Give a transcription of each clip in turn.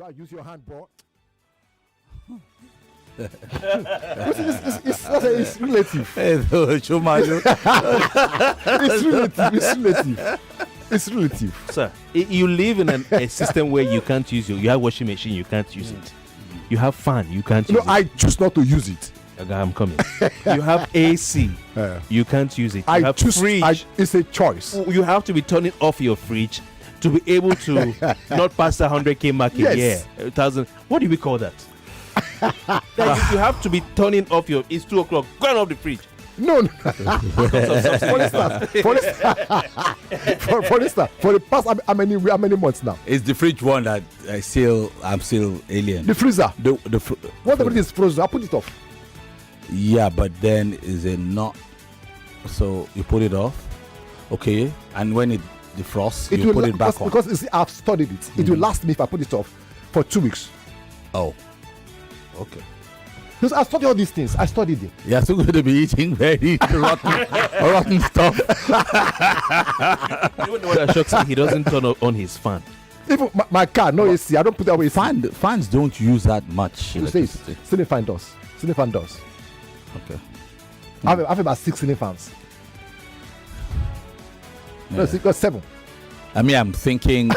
go and use your hand, bro. It's relative. It's relative. Sir, you live in a system where you can't use you have washing machine, you can't use it. You have fan, you can't use it. I choose not to use it. I'm coming. You have AC, you can't use it. You have fridge. It's a choice. You have to be turning off your fridge to be able to not pass the 100k mark a year. 1,000. What do we call that? You have to be turning off your. It's 2:00. Turn off the fridge. No. For instance, for the past how many months now? It's the fridge one that I'm still alien. The freezer. Whatever it is frozen, I put it off. Yeah, but then is it not? So you put it off, okay, and when it defrosts, you put it back on. Because you see, I've studied it. It will last me if I put it off for 2 weeks. Oh, okay. Because I studied all these things. I studied it. You're still going to be eating very rotten stuff. You know what shocks me? He doesn't turn on his fan. Even my car, no AC. I don't put that away. Fans don't use that much electricity. Ceiling fan does. Okay. I have about 6 ceiling fans. Yeah. No, it's got 7. I mean, I'm thinking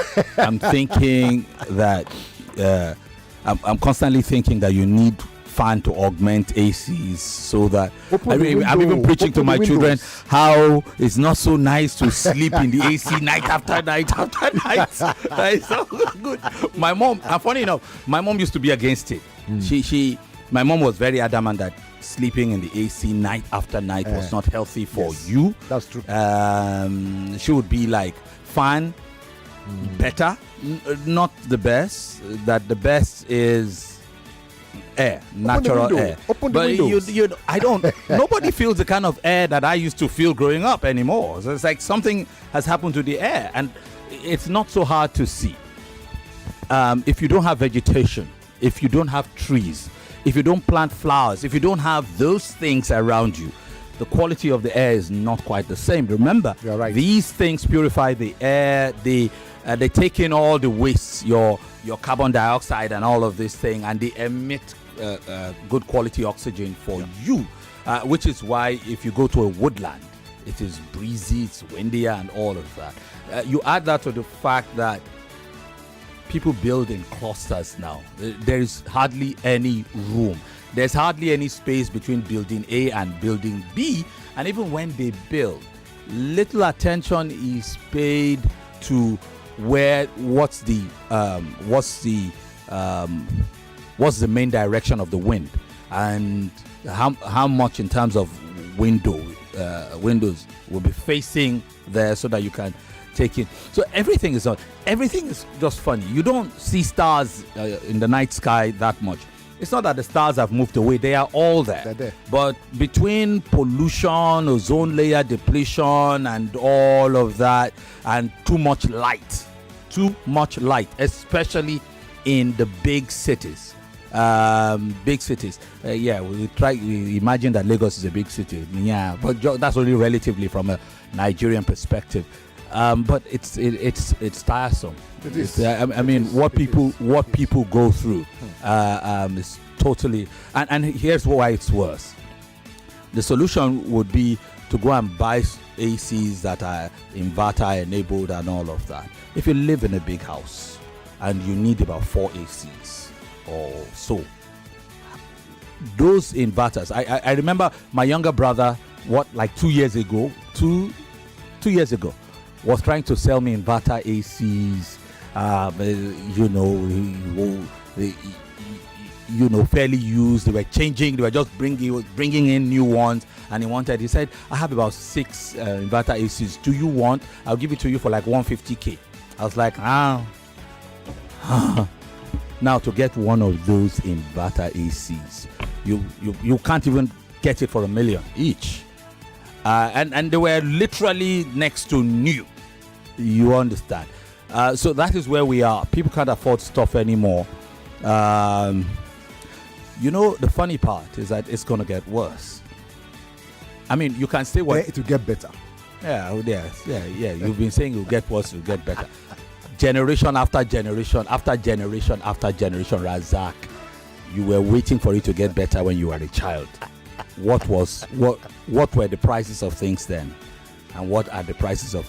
that I'm constantly thinking that you need fan to augment ACs so that I'm even preaching to my children how it's not so nice to sleep in the AC night after night after night. It's so good. My mom, and funny enough, my mom used to be against it. My mom was very adamant that sleeping in the AC night after night was not healthy for you. That's true. She would be like, fan, better, not the best. That the best is air, natural air. Open the windows. I don't. Nobody feels the kind of air that I used to feel growing up anymore. So it's like something has happened to the air, and it's not so hard to see. If you don't have vegetation, if you don't have trees, if you don't plant flowers, if you don't have those things around you, the quality of the air is not quite the same. Remember, you're right. These things purify the air. They take in all the wastes, your carbon dioxide and all of this thing, and they emit good quality oxygen for you, which is why if you go to a woodland, it is breezy, it's windier, and all of that. You add that to the fact that people build in clusters now. There is hardly any room. There's hardly any space between building A and building B, and even when they build, little attention is paid to what's the main direction of the wind, and how much in terms of windows will be facing there so that you can take it. So everything is just funny. You don't see stars in the night sky that much. It's not that the stars have moved away. They are all there. They're there. But between pollution, ozone layer depletion, and all of that, and too much light, especially in the big cities. We imagine that Lagos is a big city. Yeah, but that's only relatively from a Nigerian perspective. But it's tiresome. It is. What people go through is totally. And here's why it's worse. The solution would be to go and buy ACs that are inverter enabled and all of that. If you live in a big house and you need about 4 ACs or so, those inverters. I remember my younger brother, 2 years ago, was trying to sell me inverter ACs, fairly used. They were changing. They were just bringing in new ones, and he said, I have about 6 inverter ACs. Do you want? I'll give it to you for like 150k. I was like, Now to get one of those inverter ACs, you can't even get it for $1 million each. And they were literally next to new. You understand? So that is where we are. People can't afford stuff anymore. The funny part is that it's going to get worse. I mean, you can say what it will get better. Yeah. You've been saying it will get worse, it will get better. generation after generation after generation after generation, Razak, you were waiting for it to get better when you were a child. What were the prices of things then? And what were the prices of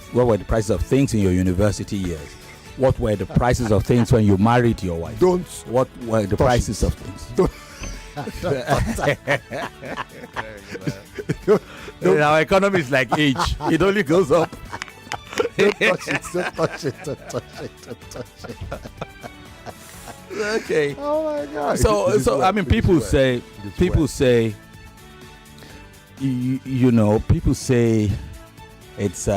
things in your university years? What were the prices of things when you married your wife? What were the prices of things? Our economy is like age. It only goes up. Don't touch it. Don't touch it. Don't touch it. Don't touch it. Okay. Oh my God. So I mean, people say, people say it's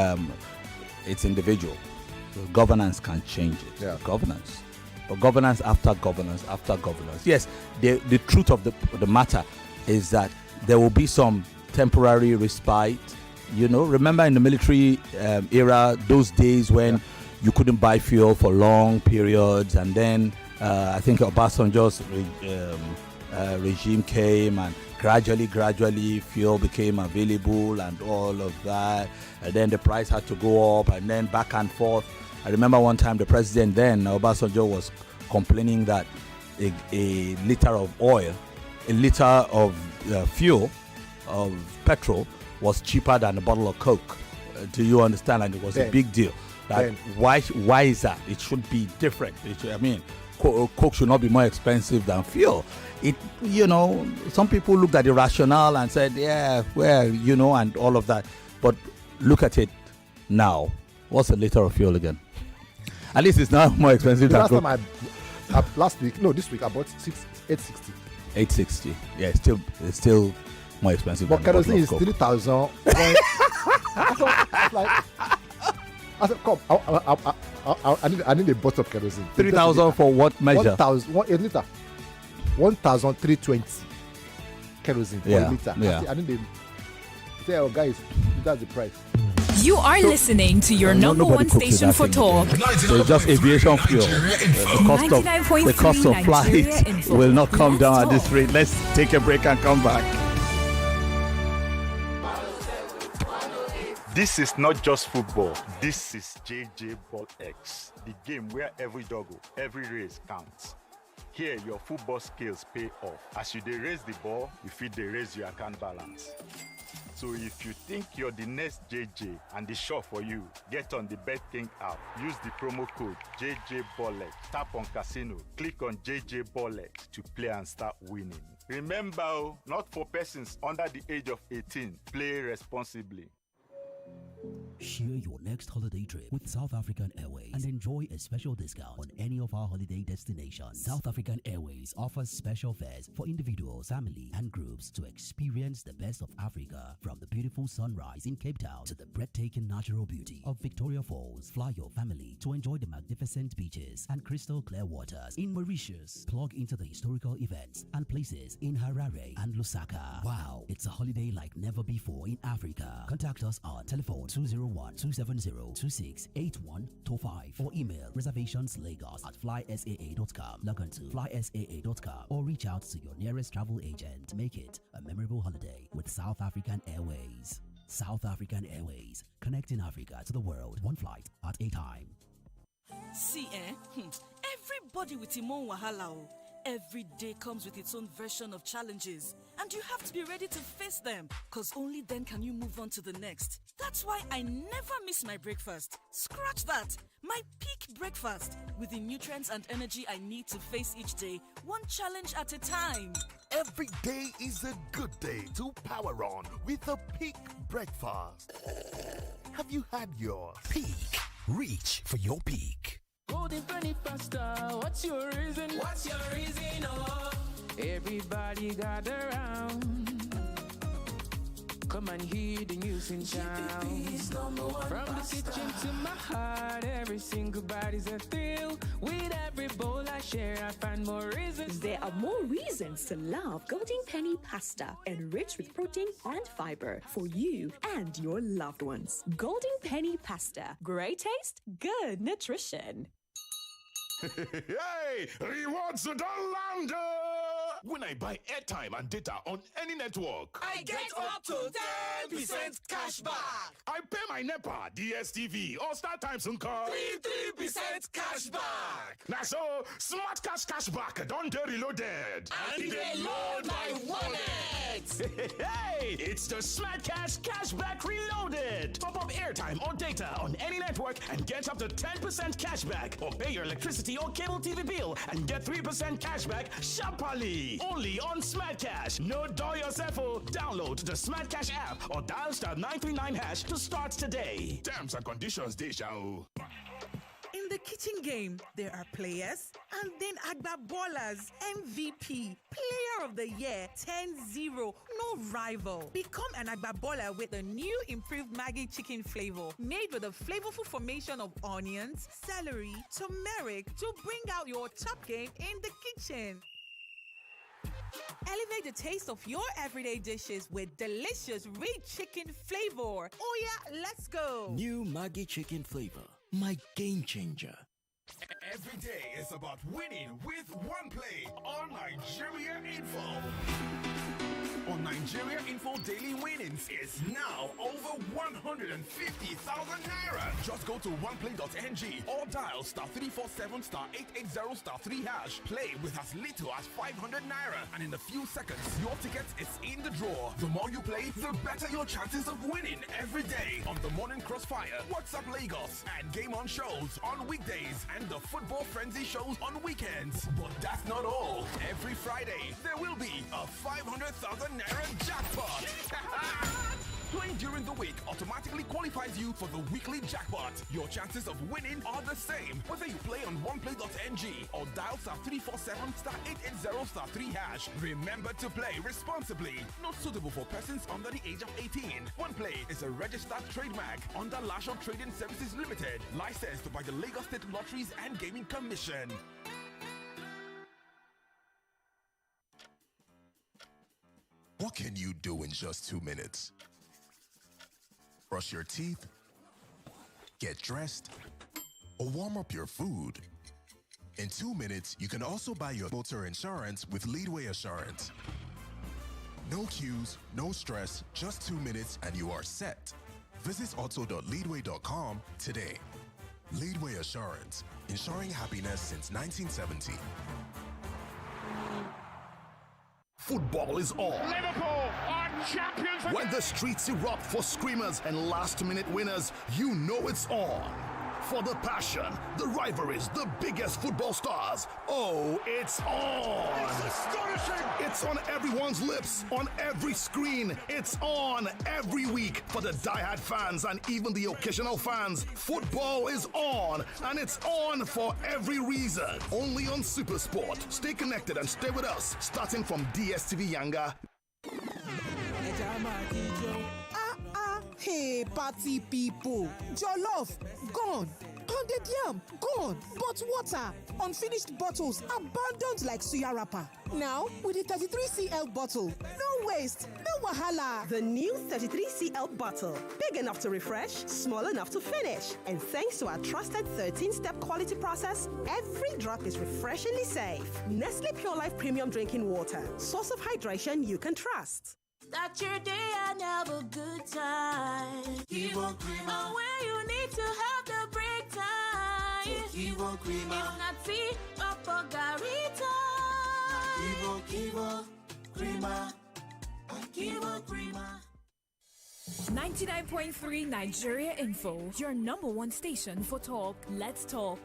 individual. So governance can change it. Yeah. Governance after governance after governance. Yes, the truth of the matter is that there will be some temporary respite. Remember in the military era, those days when you couldn't buy fuel for long periods, and then I think Obasanjo's regime came, and gradually fuel became available and all of that, and then the price had to go up, and then back and forth. I remember one time the president then, Obasanjo, was complaining that a liter of oil, a liter of fuel, of petrol, was cheaper than a bottle of Coke. Do you understand? And it was a big deal. Why is that? It should be different. Coke should not be more expensive than fuel. Some people looked at the rationale and said, and all of that. But look at it now. What's a liter of fuel again? At least it's not more expensive than Coke. This week I bought 860. 860. Yeah, it's still more expensive. But kerosene is 3,000. I said, come. I need a bottle of kerosene. 3,000 for what measure? 1,000. 1 liter. 1,320 kerosene for a liter. Yeah. I need a. Say, oh guys, that's the price. You are listening to your number one station for talk. So it's just aviation fuel. The cost of flight will not come down at this rate. Let's take a break and come back. This is not just football. This is JJ Ball X, the game where every doggo, every race counts. Here, your football skills pay off. As you raise the ball, you feed the raise your account balance. So if you think you're the next JJ and it's sure for you, get on the BetKing app. Use the promo code JJBallX. Tap on casino. Click on JJ BallX to play and start winning. Remember, not for persons under the age of 18. Play responsibly. Share your next holiday trip with South African Airways and enjoy a special discount on any of our holiday destinations. South African Airways offers special fares for individuals, family, and groups to experience the best of Africa, from the beautiful sunrise in Cape Town to the breathtaking natural beauty of Victoria Falls. Fly your family to enjoy the magnificent beaches and crystal clear waters in Mauritius. Plug into the historical events and places in Harare and Lusaka. Wow, it's a holiday like never before in Africa. Contact us on telephone 201-270-268125 or email reservationslagos@flysaa.com. Log on to flysaa.com or reach out to your nearest travel agent. Make it a memorable holiday with South African Airways. South African Airways, connecting Africa to the world, one flight at a time. See, everybody with him own wahala. Every day comes with its own version of challenges, and you have to be ready to face them, because only then can you move on to the next. That's why I never miss my breakfast. Scratch that. My peak breakfast, with the nutrients and energy I need to face each day, one challenge at a time. Every day is a good day to power on with a peak breakfast. Have you had your peak? Reach for your peak. Golden penny pasta, what's your reason? What's your reason? Oh, everybody gather round. Come and hear the news in town. From the kitchen to my heart, every single body's a thrill. With every bowl I share, I find more reasons. There are more reasons to love Golden Penny pasta, enriched with protein and fiber for you and your loved ones. Golden Penny pasta, great taste, good nutrition. Hey, rewards don't land. when I buy airtime and data on any network. I get up to 10% cash back. I pay my NEPA, DSTV, or StarTimes and car. 3% cash back. Now so, Smart Cash Cashback don't get reloaded. And they load my wallet. Hey, it's the Smart Cash Cashback Reloaded. Top up airtime or data on any network and get up to 10% cashback. Or pay your electricity or cable TV bill and get 3% cashback sharply. Only on Smart Cash. No dull yourself. Download the Smart Cash app or dial *939# to start today. Terms and conditions, Deja. In the kitchen game, there are players and then Agba Ballers, MVP, Player of the Year, 10-0, no rival. Become an Agba Baller with the new improved Maggi chicken flavor, made with a flavorful formation of onions, celery, turmeric to bring out your top game in the kitchen. Elevate the taste of your everyday dishes with delicious rich chicken flavor. Oh yeah, let's go. New Maggi chicken flavor, my game changer. Every day is about winning with one play on Nigeria Info. On Nigeria Info, daily winnings is now over 150,000 naira. Just go to oneplay.ng or dial *347 *880 *3#. Play with as little as 500 naira, and in a few seconds, your ticket is in the draw. The more you play, the better your chances of winning every day on the Morning Crossfire, WhatsApp Lagos, and Game On shows on weekdays, and the Football Frenzy shows on weekends. But that's not all. Every Friday, there will be a 500,000 naira jackpot. Playing during the week automatically qualifies you for the weekly jackpot. Your chances of winning are the same whether you play on oneplay.ng or dial *347 *880 *3#. Remember to play responsibly. Not suitable for persons under the age of 18. OnePlay is a registered trademark under Lasho Trading Services Limited, licensed by the Lagos State Lotteries and Gaming Commission. What can you do in just 2 minutes? Brush your teeth, get dressed, or warm up your food. In 2 minutes, you can also buy your motor insurance with Leadway Assurance. No queues, no stress, just 2 minutes and you are set. Visit auto.leadway.com today. Leadway Assurance, ensuring happiness since 1970. Football is on. Liverpool are champions. When the streets erupt for screamers and last-minute winners, you know it's on. For the passion, the rivalries, the biggest football stars. Oh, it's on. It's astonishing. It's on everyone's lips, on every screen. It's on every week for the die-hard fans and even the occasional fans. Football is on, and it's on for every reason. Only on SuperSport. Stay connected and stay with us, starting from DSTV Yanga. Hey, party people. Jollof, gone. Pounded yam, gone. But water, unfinished bottles, abandoned like suya wrapper. Now, with the 33cl bottle, no waste, no wahala. The new 33cl bottle. Big enough to refresh, small enough to finish. And thanks to our trusted 13-step quality process, every drop is refreshingly safe. Nestle Pure Life Premium Drinking Water. Source of hydration you can trust. Start your day and have a good time. Kivo Creamer. Oh, where you need to have the break time. Kivo Creamer. If not tea, up or Gary time. Kivo Creamer. Kivo Creamer. 99.3 Nigeria Info, your number one station for talk. Let's talk.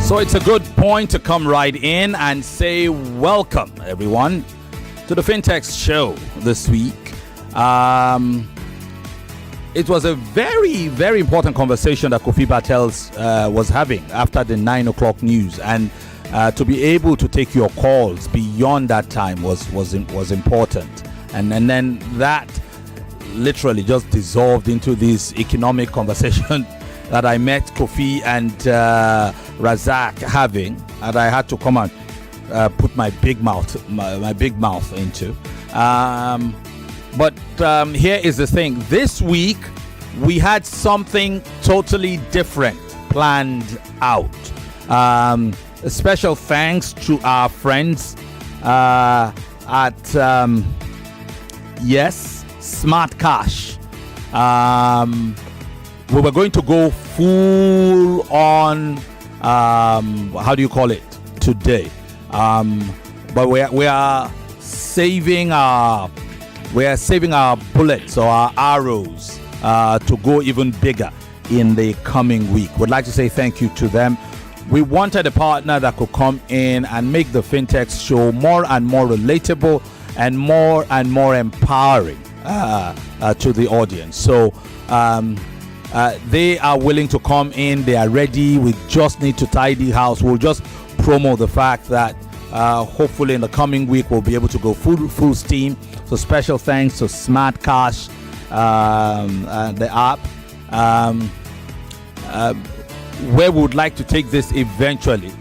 So it's a good point to come right in and say welcome, everyone, to the Fintex show this week. it was a very, very important conversation that Kofi Bartels was having after the 9 o'clock news, and to be able to take your calls beyond that time was important, and then that literally just dissolved into this economic conversation that I met Kofi and Razak having, and I had to come and put my big mouth into. But here is the thing. This week, we had something totally different planned out. A special thanks to our friends at Smart Cash. We were going to go full on, how do you call it, today. But we are saving our bullets or our arrows to go even bigger in the coming week. Would like to say thank you to them. We wanted a partner that could come in and make the Fintex show more and more relatable and more empowering to the audience. So they are willing to come in. They are ready. We just need to tidy house. We'll just promo the fact that hopefully in the coming week we'll be able to go full steam. So special thanks to Smart Cash, the app. Where we would like to take this eventually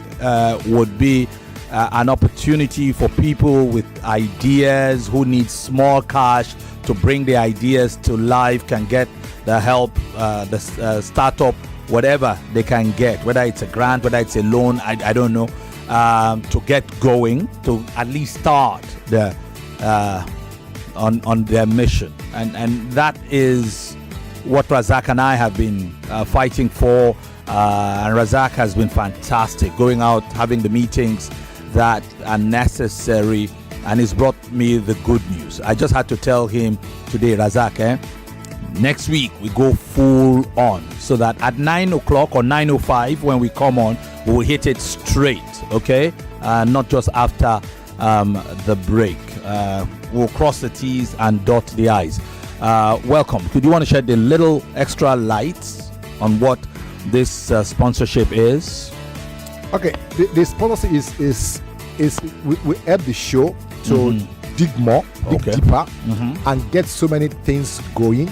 would be an opportunity for people with ideas who need small cash to bring their ideas to life, can get the help, the startup, whatever they can get, whether it's a grant, whether it's a loan, I don't know, to get going, to at least start on their mission. And that is what Razak and I have been fighting for. And Razak has been fantastic, going out, having the meetings that are necessary, and he's brought me the good news. I just had to tell him today, Razak, next week we go full on, so that at 9 o'clock or 9:05 when we come on, we'll hit it straight, okay? Not just after the break. We'll cross the T's and dot the I's. Welcome. Could you want to shed a little extra light on what this sponsorship is? Okay, the sponsorship is we help the show to dig deeper, and get so many things going,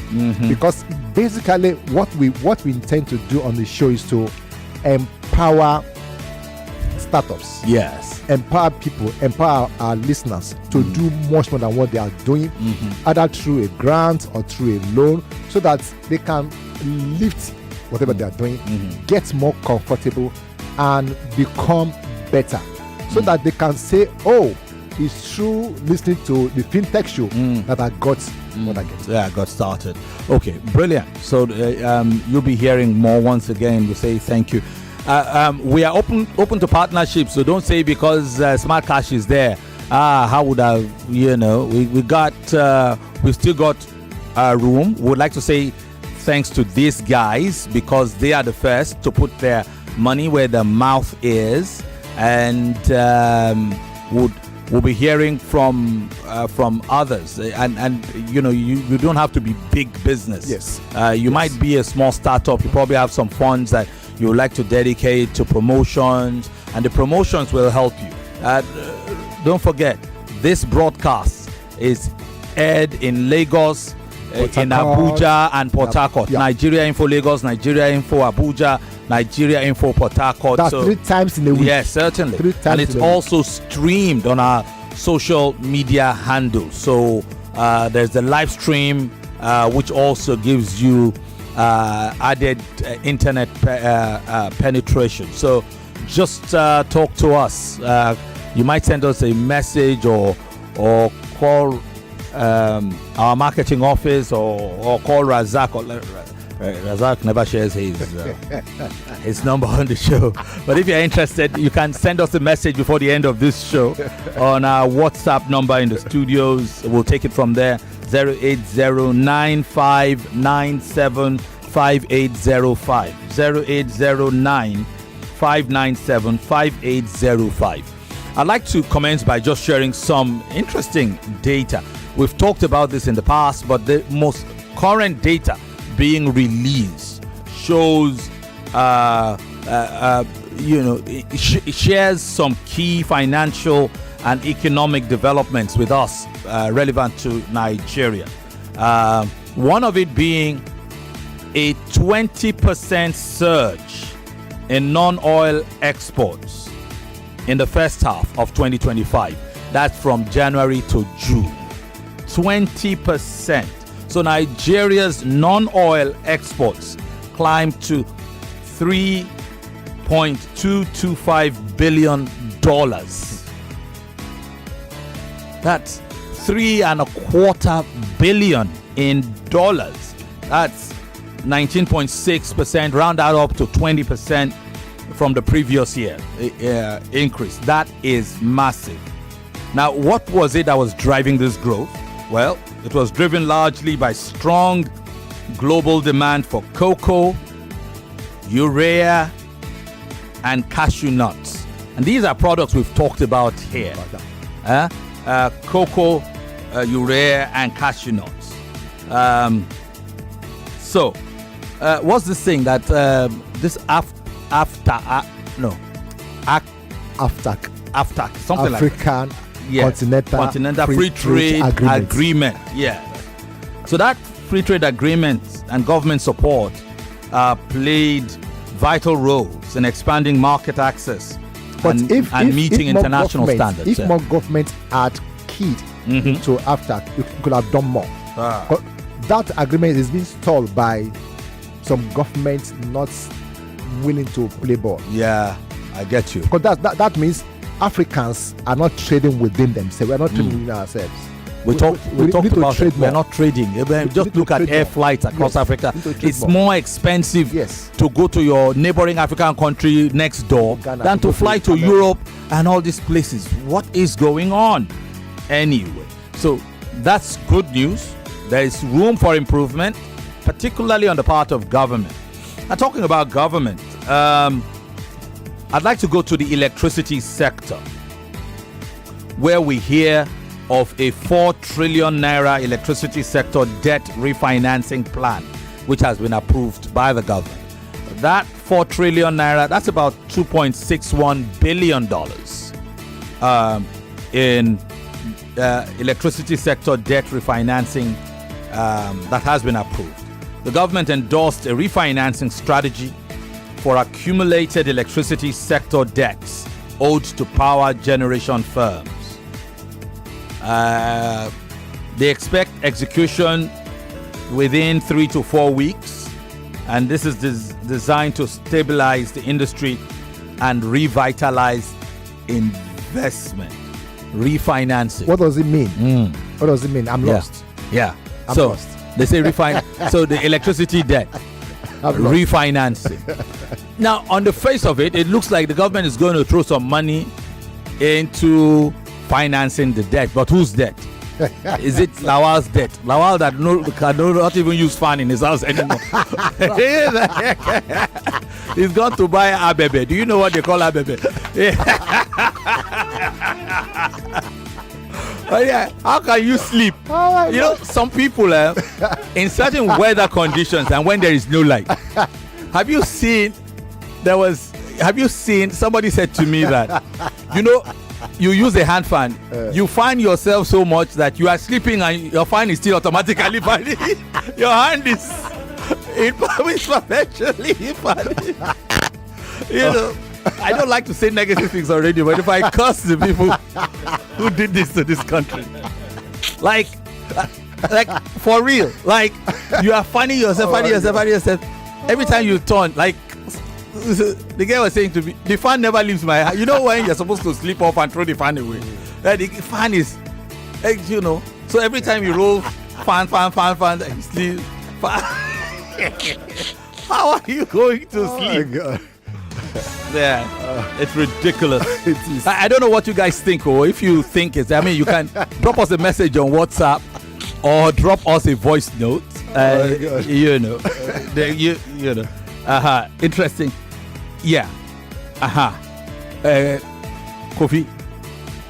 because basically what we intend to do on the show is to empower startups, empower people, empower our listeners to do much more than what they are doing, either through a grant or through a loan, so that they can lift whatever they are doing, get more comfortable, and become better, so that they can say, oh, it's through listening to the Fintex show that I got what I get. Yeah, I got started. Okay, brilliant. So you'll be hearing more. Once again, we say thank you. We are open to partnerships, so don't say because Smart Cash is there, how would I, we still got room. Would like to say thanks to these guys, because they are the first to put their money where the mouth is, and we'll be hearing from others, and you don't have to be big business. You might be a small startup. You probably have some funds that you would like to dedicate to promotions, and the promotions will help you. Don't forget, this broadcast is aired in Lagos, in Abuja and Port Harcourt. Nigeria Info Lagos, Nigeria Info Abuja, Nigeria Info Port Harcourt. That's 3 times in a week. Yes, certainly. And it's also streamed on our social media handles. So there's the live stream, which also gives you added internet penetration. So just talk to us. You might send us a message or call our marketing office, or call Razak. Razak never shares his number on the show, but if you're interested, you can send us a message before the end of this show on our WhatsApp number in the studios. We'll take it from there. 08095975805. 08095975805. I'd like to commence by just sharing some interesting data. We've talked about this in the past, but the most current data being released shows, it shares some key financial and economic developments with us relevant to Nigeria. One of it being a 20% surge in non-oil exports in the first half of 2025. That's from January to June. 20%. So Nigeria's non-oil exports climbed to $3.225 billion. That's $3.25 billion in dollars. That's 19.6%, round that up to 20% from the previous year increase. That is massive. Now, what was it that was driving this growth? Well, it was driven largely by strong global demand for cocoa, urea, and cashew nuts. And these are products we've talked about here. Cocoa, urea, and cashew nuts. What's this thing that this AFTAC, something African like Continental Free Trade Agreement. Yeah. So that free trade agreement and government support played vital roles in expanding market access and meeting international standards. If more governments had keyed into AFTAC, you could have done more. But that agreement is being stalled by some governments not willing to play ball. Yeah, I get you. Because that means Africans are not trading within themselves. We're not trading within ourselves. We talked about it. We're not trading. Just look at air flights across Africa. It's more expensive to go to your neighboring African country next door than to fly to Europe and all these places. What is going on? Anyway, so that's good news. There is room for improvement, particularly on the part of government. Now, talking about government, I'd like to go to the electricity sector, where we hear of a 4 trillion naira electricity sector debt refinancing plan, which has been approved by the government. That 4 trillion naira, that's about $2.61 billion in electricity sector debt refinancing that has been approved. The government endorsed a refinancing strategy for accumulated electricity sector debts owed to power generation firms. They expect execution within 3 to 4 weeks, and this is designed to stabilize the industry and revitalize investment. Refinancing. What does it mean? What does it mean? I'm lost. Yeah. I'm lost. They say so the electricity debt. Refinancing. Now, on the face of it, it looks like the government is going to throw some money into financing the debt. But whose debt? Is it Lawal's debt? Lawal that cannot even use fan in his house anymore. He's gone to buy Abebe. Do you know what they call Abebe? How can you sleep? Some people in certain weather conditions and when there is no light. Have you seen somebody said to me that you use a hand fan, you fan yourself so much that you are sleeping and your fan is still automatically fanning. Your hand is perpetually fanning. I don't like to say negative things on radio, but if I curse the people who did this to this country, like for real, like you are fanning yourself. Every time you turn, like the guy was saying to me, the fan never leaves my hand. You know when you're supposed to sleep off and throw the fan away? The fan is, so every time you roll, fan, you sleep. How are you going to sleep? My God. Yeah, it's ridiculous. I don't know what you guys think, or if you think it's. You can drop us a message on WhatsApp or drop us a voice note. Interesting. Yeah. Kofi.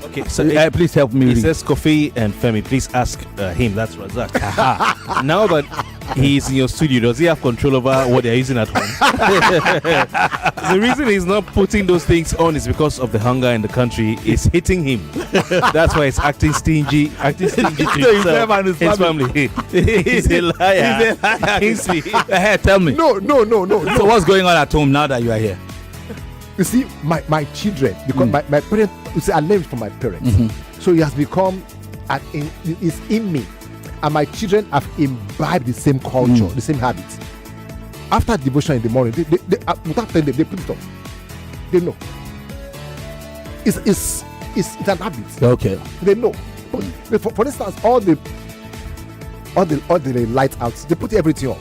Okay, so please help me. It says Kofi and Femi. Please ask him. That's Razak. Now that he's in your studio, does he have control over what they're using at home? The reason he's not putting those things on is because of the hunger in the country. It's hitting him. That's why he's acting stingy to himself and his family. He's a liar. Kingsley. Hey, tell me. No. So what's going on at home now that you are here? You see, my children, because my parents, you see, I learned from my parents. So it has become, it's in me. And my children have imbibed the same culture, the same habits. After devotion in the morning, they without telling them, they put it off. They know. It's an habit. Okay. They know. For instance, all the lights out, they put everything on.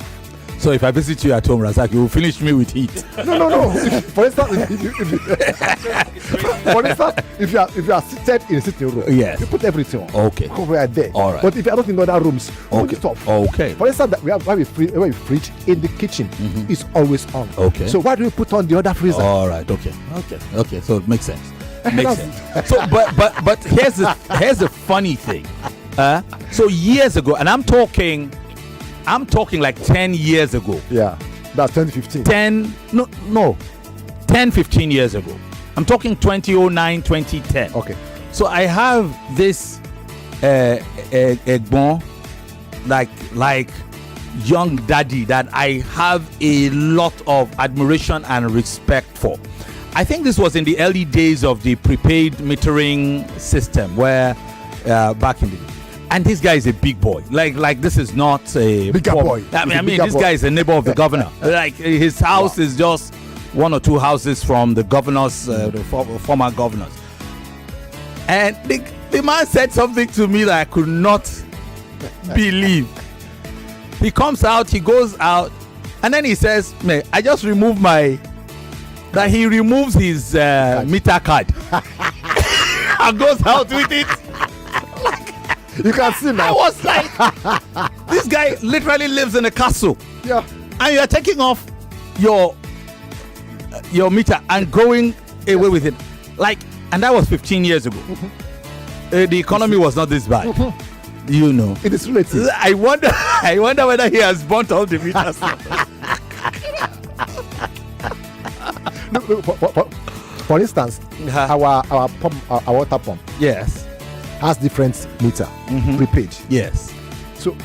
So if I visit you at home, Razak, you will finish me with heat. No. For instance, if you are seated in a sitting room, yes, you put everything on. Okay. Because we are there. All right. But if you are not in other rooms, put it off. Okay. For instance, we have a fridge in the kitchen. It's always on. Okay. So why do we put on the other freezer? All right. Okay. So it makes sense. So, but here's the funny thing. So years ago, and I'm talking like 10 years ago. Yeah, that's 2015. 10, 15 years ago. I'm talking 2009, 2010. Okay. So I have this Egbon, like young daddy that I have a lot of admiration and respect for. I think this was in the early days of the prepaid metering system, where back in the day. And this guy is a big boy. Like this is not a bigger boy. I mean, this guy is a neighbor of the governor. Like his house is just one or two houses from the governors, the former governors. And the man said something to me that I could not believe. He comes out, he goes out, and then he says, "Man, I just removed that he removes his meter card and goes out with it." You can see now. I was like, this guy literally lives in a castle. Yeah. And you're taking off your meter and going away with it. And that was 15 years ago. The economy was not this bad. You know. It is relative. I wonder whether he has burnt all the meters. For instance, our water pump. Yes. Has different meter, prepaid. Yes. So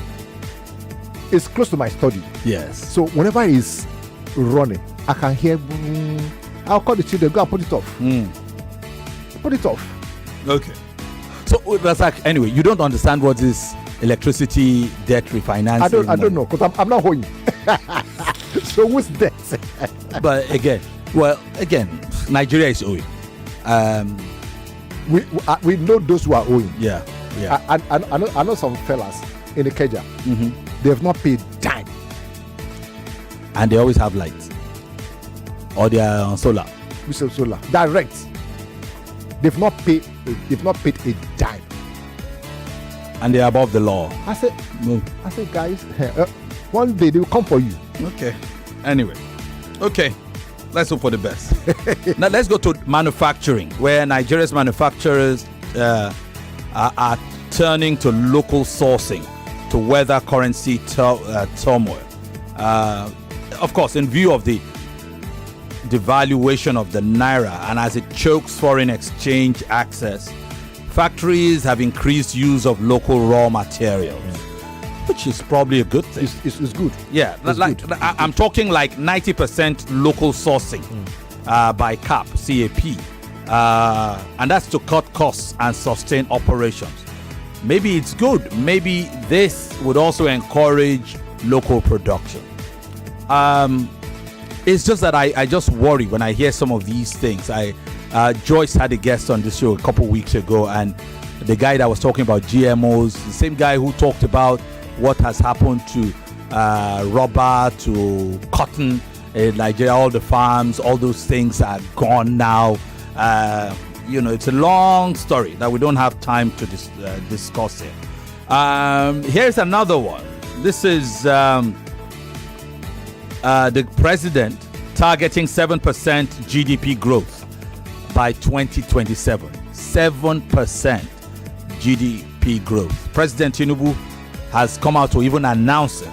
it's close to my study. Yes. So whenever it's running, I can hear. I'll call the children, go and put it off. Put it off. Okay. So Razak, anyway, you don't understand what is electricity debt refinancing. I don't know, because I'm not holding. So who's debt? But again, Nigeria is owing. We know those who are owing. Yeah. I know some fellas in the Keja. They have not paid dime. And they always have lights. Or they are on solar. We say solar. Direct. They've not paid a dime. And they are above the law. I said, guys, one day they will come for you. Okay. Anyway. Okay. Let's hope for the best. Now let's go to manufacturing, where Nigeria's manufacturers are turning to local sourcing to weather currency turmoil. Of course, in view of the devaluation of the naira and as it chokes foreign exchange access, factories have increased use of local raw materials. Which is probably a good thing. It's good. Yeah, good. I'm talking like 90% local sourcing by CAP, and that's to cut costs and sustain operations. Maybe it's good. Maybe this would also encourage local production. It's just that I just worry when I hear some of these things. Joyce had a guest on this show a couple weeks ago, and the guy that was talking about GMOs, the same guy who talked about what has happened to rubber, to cotton in Nigeria, all the farms, all those things are gone now. It's a long story that we don't have time to discuss here. Here's another one. This is the president targeting 7% GDP growth by 2027. 7% GDP growth. President Tinubu has come out to even announce it.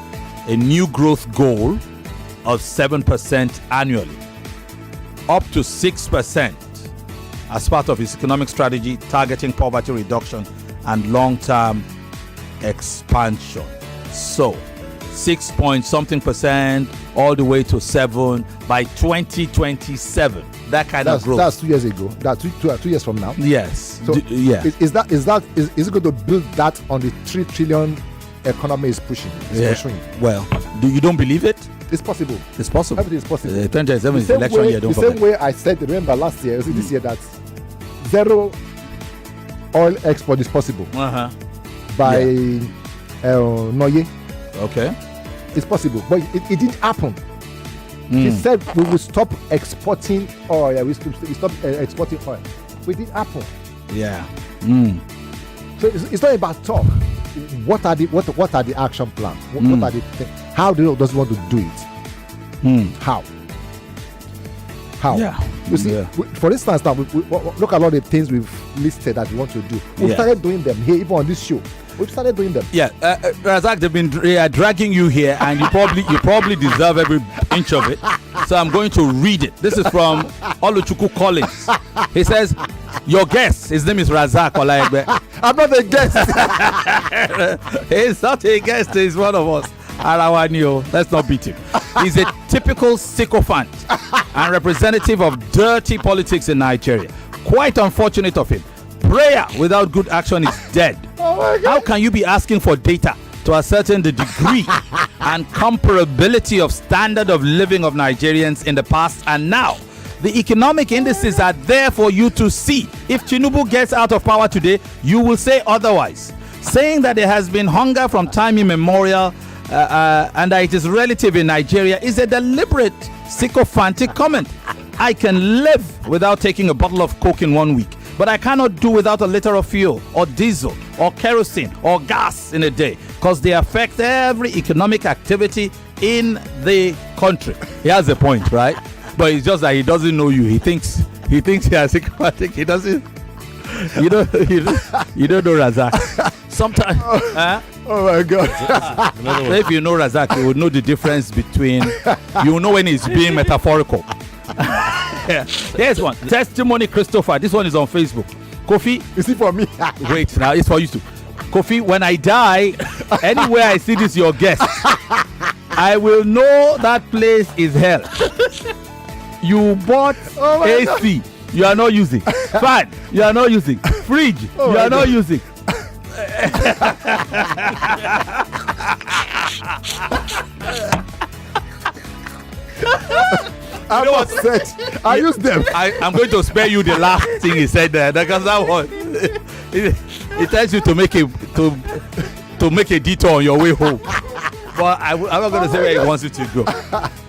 a new growth goal of 7% annually, up to 6% as part of its economic strategy targeting poverty reduction and long-term expansion. So 6-point-something% all the way to 7 by 2027. That kind of growth. That's 2 years ago. That's 2 years from now. Yes. So yeah. Is it going to build that on the 3 trillion economy is pushing? Pushing. Well, you don't believe it? It's possible. It's possible. Everything is possible. 2027 is election year. Don't forget. The same way I said, remember last year, this year, that zero oil export is possible. By Noye. Okay. It's possible, but it didn't happen. He said we will stop exporting oil. We stop exporting oil. It didn't happen. Yeah. So it's not about talk. What are the action plans? What are the how does he want to do it? How? Yeah. You see, for instance, now we look at all the things we've listed that we want to do. We started doing them here, even on this show. We've started doing them. Yeah, Razak, they've been dragging you here, and you probably deserve every inch of it. So I'm going to read it. This is from Oluchukwu Collins. He says, "Your guest, his name is Razak Olaegbe." I'm not a guest. He's not a guest. He's one of us. Arawanio, let's not beat him. He's a typical sycophant and representative of dirty politics in Nigeria. Quite unfortunate of him. Prayer without good action is dead. How can you be asking for data to ascertain the degree and comparability of standard of living of Nigerians in the past and now? The economic indices are there for you to see. If Tinubu gets out of power today, you will say otherwise. Saying that there has been hunger from time immemorial and that it is relative in Nigeria is a deliberate sycophantic comment. I can live without taking a bottle of Coke in 1 week, but I cannot do without a liter of fuel or diesel or kerosene or gas in a day, because they affect every economic activity in the country. He has a point, right? But it's just that he doesn't know you. He thinks he has sycophantic. He doesn't. You don't know Razak. Sometimes. Oh my God. So if you know Razak, you would know the difference between. You will know when he's being metaphorical. Here's one. Testimony Christopher. This one is on Facebook. Kofi. Is it for me? Wait, now it's for you too. Kofi, when I die, anywhere I see this your guest, I will know that place is hell. You bought AC. God. You are not using. Fan. You are not using. Fridge. You are not using. I'm upset. I use them. I'm going to spare you the last thing he said there, because that one it tells you to make a detour on your way home. But I'm not going to say where he wants you to go.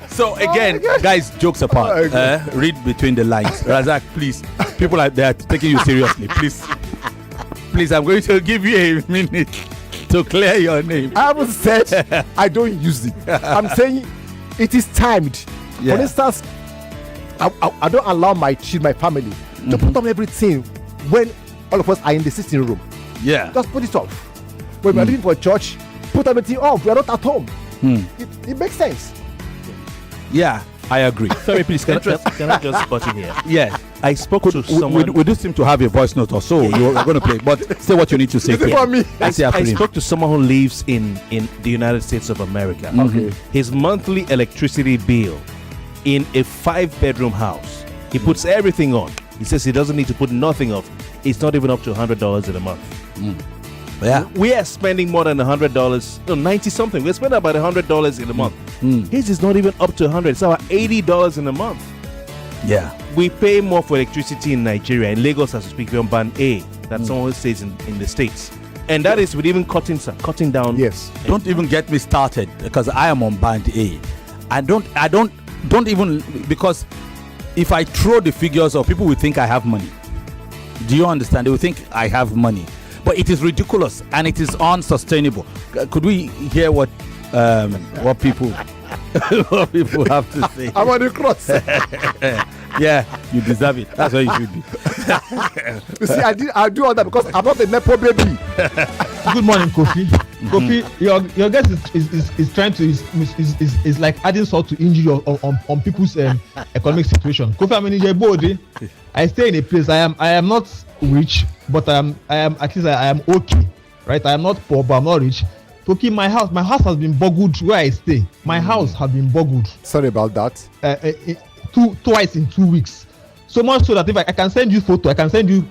So again, guys, jokes apart, read between the lines. Razak, please, people are there taking you seriously. Please, I'm going to give you a minute to clear your name. I haven't said I don't use it. I'm saying it is timed. For instance, I don't allow my family to put on everything when all of us are in the sitting room. Yeah. Just put it off. When we're leaving for church, put everything off. We're not at home. It makes sense. Yeah, I agree. Sorry, please, can I just butt in here? Yeah. I spoke to someone. We do seem to have a voice note or so. You're going to play, but say what you need to say. Is it for me? I spoke to someone who lives in the United States of America. Okay. His monthly electricity bill in a 5-bedroom house, he puts everything on. He says he doesn't need to put nothing off. It's not even up to $100 in a month. Yeah, we are spending more than $100. No, 90 something. We're spending about $100 in a month. His is not even up to $100. It's about $80 in a month. Yeah, we pay more for electricity in Nigeria. In Lagos, as we speak, we're on band A. That someone says in the States, and that is with even cutting down. Yes. Don't even get me started, because I am on band A. I don't even, because if I throw the figures up, people will think I have money. Do you understand? They will think I have money. But it is ridiculous and it is unsustainable. Could we hear what people what people have to say? I'm on the cross. Yeah, you deserve it. That's what you should be. You see, I do all that because I'm not a nepo baby. Good morning, Kofi. Kofi, your guest is trying to is like adding salt to injury on people's economic situation. Kofi, I stay in a place. I am not rich, but I am at least I am okay, right? I am not poor, but I'm not rich. Kofi, my house has been boggled where I stay. My house has been boggled. Sorry about that. Twice in 2 weeks. So much so that if I can send you photo, I can send you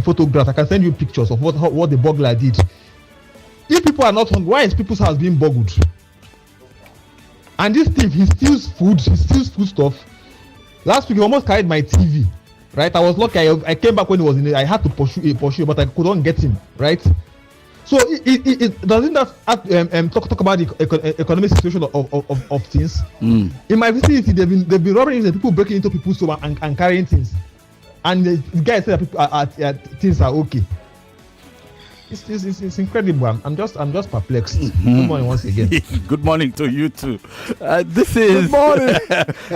photographs, I can send you pictures of what the burglar did. If people are not hungry, why is people's house being boggled? And this thief, he steals food stuff. Last week he almost carried my TV, right? I was lucky. I came back when he was in it. I had to pursue, but I couldn't get him, right? So it doesn't that talk about the economic situation of things. In my vicinity, they've been robbing people, breaking into people's home and carrying things. And the guy said that things are okay. It's incredible. I'm just perplexed. Good morning once again. Good morning to you too. This is Good morning.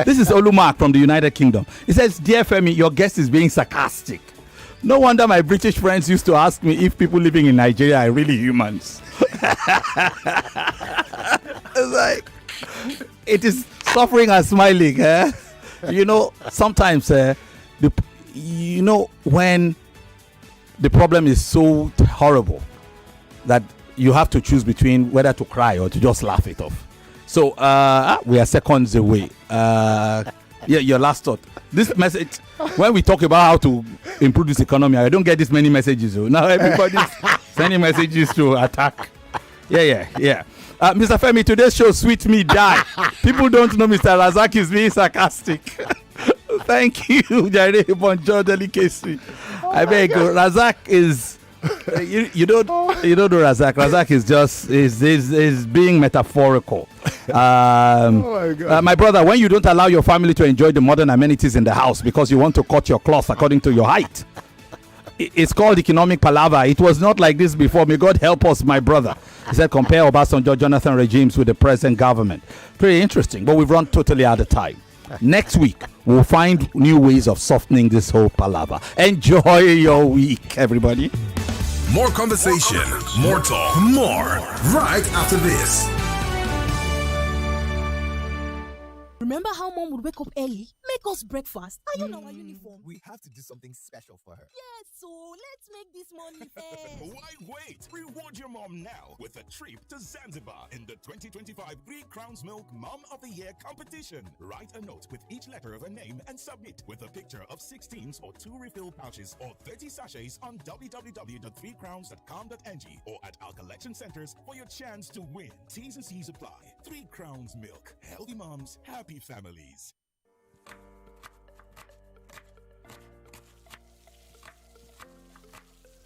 This is Olumark from the United Kingdom. He says, "Dear Femi, your guest is being sarcastic. No wonder my British friends used to ask me if people living in Nigeria are really humans." It's like, it is suffering and smiling. You know, sometimes when the problem is so horrible that you have to choose between whether to cry or to just laugh it off. So we are seconds away. Your last thought. This message, when we talk about how to improve this economy, I don't get this many messages. Now everybody's sending messages to attack. Yeah. Mr. Femi, today's show, Sweet Me Die. People don't know Mr. Razak is being sarcastic. Thank you, Jare. Bonjour, delicacy. I beg you, Razak is... You don't know Razak. Razak is just is being metaphorical. My brother, when you don't allow your family to enjoy the modern amenities in the house because you want to cut your cloth according to your height, it's called economic palaver. It was not like this before. May God help us, my brother. He said, compare Obasanjo Jonathan regimes with the present government. Pretty interesting, but we've run totally out of time. Next week, we'll find new ways of softening this whole palaver. Enjoy your week, everybody. More conversation, more talk, more right after this. Remember how mom would wake up early, make us breakfast, iron our uniform? We have to do something special for her. Yes, so let's make this money first. Why wait? Reward your mom now with a trip to Zanzibar in the 2025 3 Crowns Milk Mom of the Year competition. Write a note with each letter of a name and submit with a picture of 16s or 2 refill pouches or 30 sachets on www.3crowns.com.ng or at our collection centers for your chance to win. T's and C's apply. 3 Crowns Milk. Healthy moms, happy families.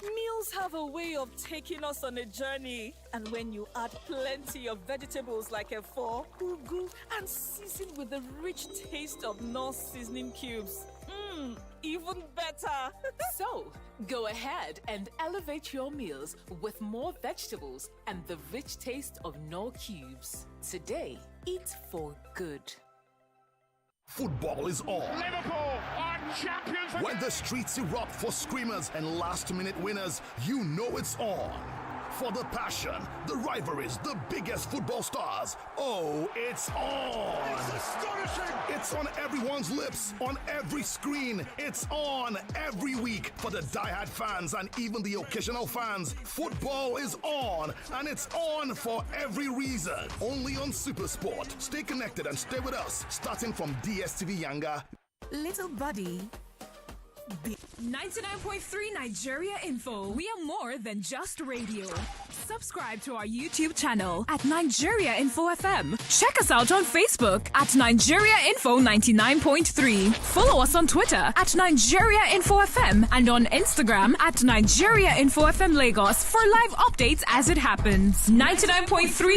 Meals have a way of taking us on a journey. And when you add plenty of vegetables like efo, ugu, and season with the rich taste of Knorr seasoning cubes, even better. So, go ahead and elevate your meals with more vegetables and the rich taste of Knorr cubes. Today, eat for good. Football is on. Liverpool are champions. When the streets erupt for screamers and last-minute winners, you know it's on. For the passion, the rivalries, the biggest football stars. Oh, it's on. It's astonishing. It's on everyone's lips, on every screen. It's on every week. For the diehard fans and even the occasional fans, football is on. And it's on for every reason. Only on Supersport. Stay connected and stay with us, starting from DSTV Yanga. Little buddy. 99.3 Nigeria Info. We are more than just radio. Subscribe to our YouTube channel at Nigeria Info FM. Check us out on Facebook at Nigeria Info 99.3. Follow us on Twitter at Nigeria Info FM and on Instagram at Nigeria Info FM Lagos for live updates as it happens. 99.3